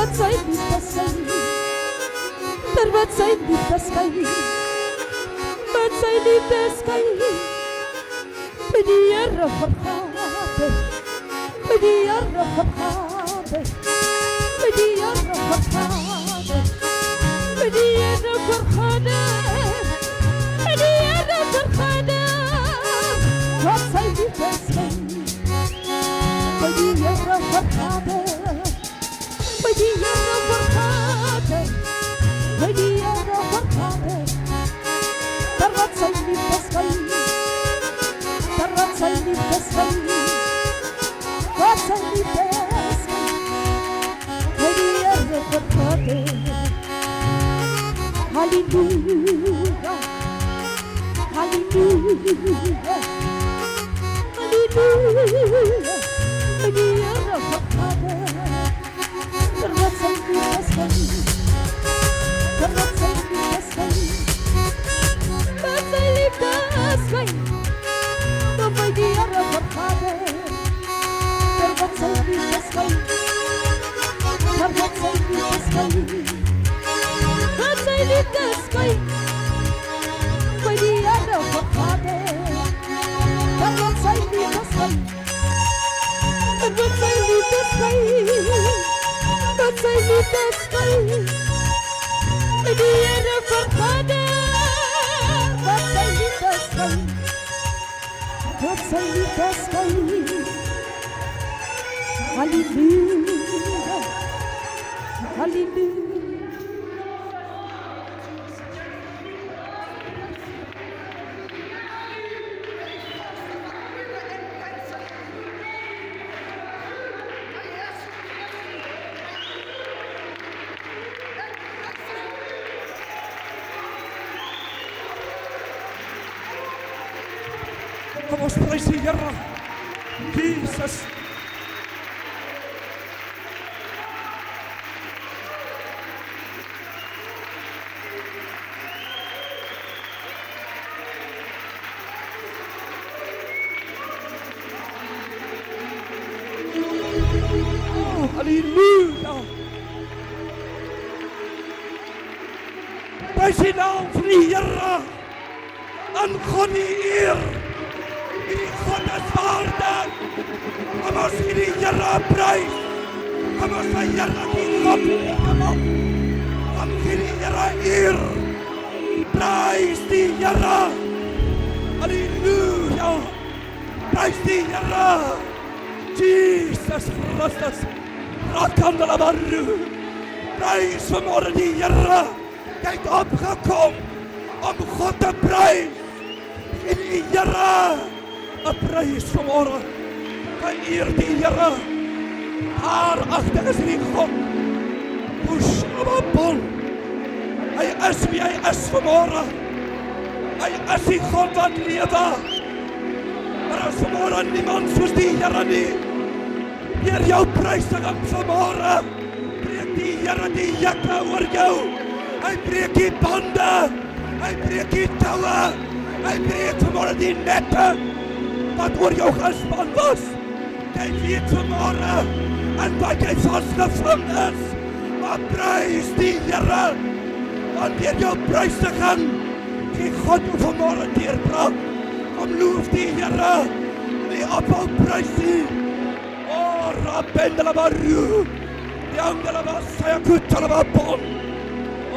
wat sy liefde skyn, terwyl sy liefde skyn, wat sy liefde skyn, by die Here vergader, by die Here vergader, by die Here vergader, by die Here vergader, by die Here vergader, wat sy liefde skyn, by die Here vergader, by die Here vergader, by die Here vergader, daar wat sy liefde skyn, daar wat sy liefde skyn, wat sy liefde skyn, by die Here vergader. Halleluja, halleluja, halleluja, by die Here vergader, daar wat sy liefde skyn, daar wat sy liefde skyn, wat sy liefde skyn, daar by die Here vergader, daar wat sy liefde skyn, daar wat sy liefde skyn, wat sy liefde skyn, by die Here vergader, daar wat sy liefde skyn, daar wat sy liefde skyn, wat sy liefde skyn, by die Here vergader, wat sy liefde skyn, wat sy liefde skyn, halleluja, halleluja. Kom ons prys die Here, Jesus. Oh, halleluja. Prys die naam van die Here, aan God die eer. Die God is waardig. Kom ons gee die Here prys. Kom ons sy Here die God. Kom op. Kom gee die Here eer. Prys die Here. Halleluja. Prys die Here. Jesus Christus. Rakandala baru. Prys vanmorgen die Here. Jy het opgekom om God te prys. Gee die Here 'n prys vanmorgen, vereer die Here, daar agter is die God, Oeshababon, hy is wie hy is vanmorgen, hy is die God wat lewe, maar as vanmorgen niemand soos die Here nie, weer jou prysing op vanmorgen, breek die Here die jekke oor jou, hy breek die bande, hy breek die touwe, hy breek vanmorgen die nette, wat oor jou gespan was, jy weet vanmorgen, en wat jy vastgevang is, maar prys die Here, want dier jou prysiging, die God moet vanmorgen deurbraak, om loof die Here, die ophou prys die, o, Rabendela Baru, Yangela Basaya Kutala Babon, o,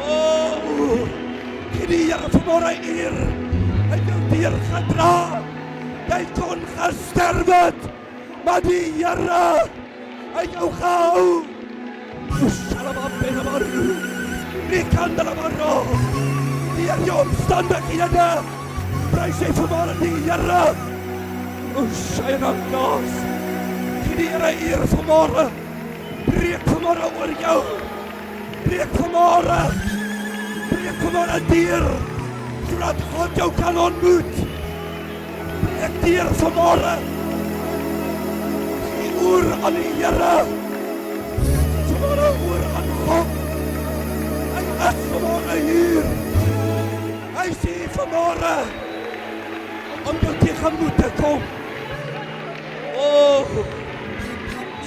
gee die Here vanmorgen eer, hy jou deurgedra, jy kon gesterf het, maar die Here het jou gehou. Oeshalababbenabaru, Rikandalabaru, dier jou omstandighede, prys jy vanmorgen die Here. Oeshayanagnas, gee die Here eer vanmorgen, breek vanmorgen oor jou, breek vanmorgen deur, zodat God jou kan ontmoet. Breek deur vanmorgen, gee oor aan die Here, vanmorgen oor aan God. Hy is vanmorgen hier, hy is hier vanmorgen, om jou tegemoet te kom. Oh,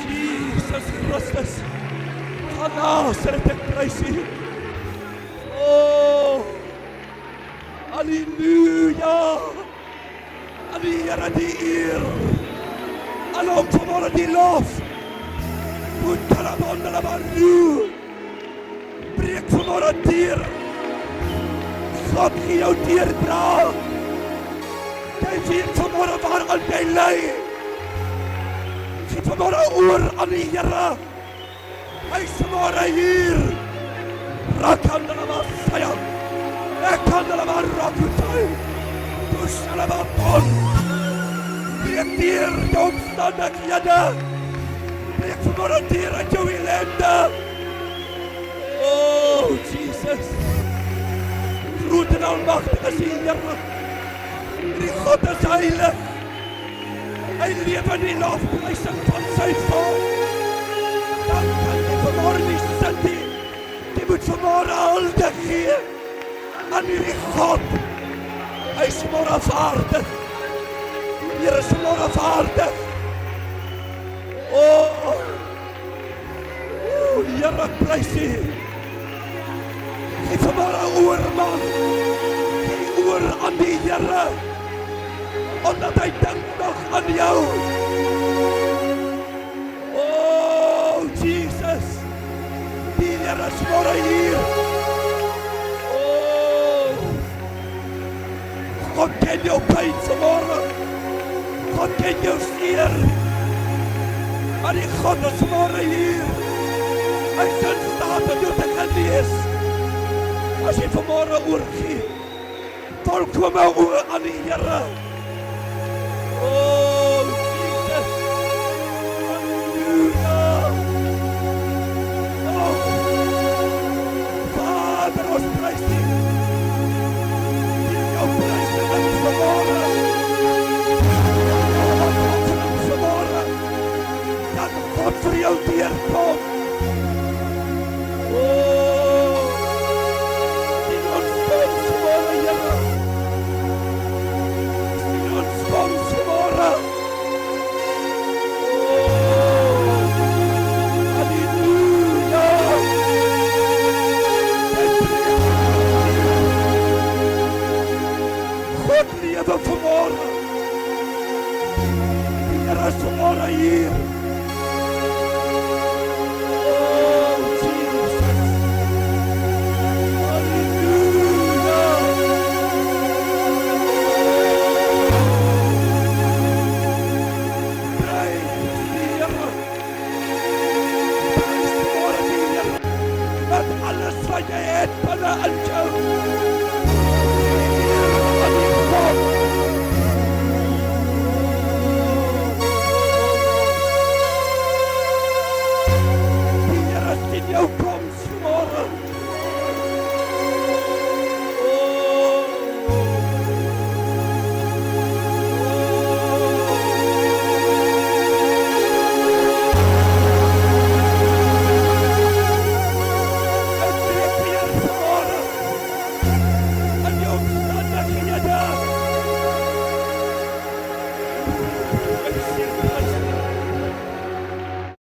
Jesus Christus, van Nazareth ek prys U. Oh, halleluja. Aan die Here die eer. Aan hom vanmorgen die lof. Boetalabondalabaru. Breek vanmorgen deur. God gee jou deurdra. Jy weet vanmorgen waaraan jy lei. Gee vanmorgen oor aan die Here. Hy is vanmorgen hier. Rakandalabasaya. Ekandalabarakutay. Tushalabapon. Breek deur jou omstandighede. Breek vanmorgen deur uit jou ellende. Oh, Jesus. Groot en almachtig is die Here. Die God is heilig. Hy leef in die lofprysing van sy volk. Dan kan jy vanmorgen nie sit nie. Jy moet vanmorgen hulde gee aan hierdie God. Hy is vanmorgen vaardig. Hier is vanmorgen vaardig. Oh, Here, ek prys U. Gee vanmorgen oor, man. Gee oor aan die Here. Omdat hy dink nog aan jou. Oh, Jesus. Die Here is vanmorgen hier. Oh, God ken jou pyn vanmorgen. God ken jou seer. Maar die God is vanmorgen hier. Hy is in staat om jou te genees. As jy vanmorgen oorgee, volkome oor aan die Here. Oh, Jesus. Halleluja. Oh, Vader, ons prys U. Gee jou prysing aan vanmorgen. Vanmorgen. Dat God vir jou deurkom. Oh, sien ons soms vanmorgen, Here. Sien ons soms vanmorgen. Oh, halleluja. God lewe vanmorgen. Die Here is vanmorgen hier. Wat jy het binne in jou. Aan die God. Die Here sien jou koms.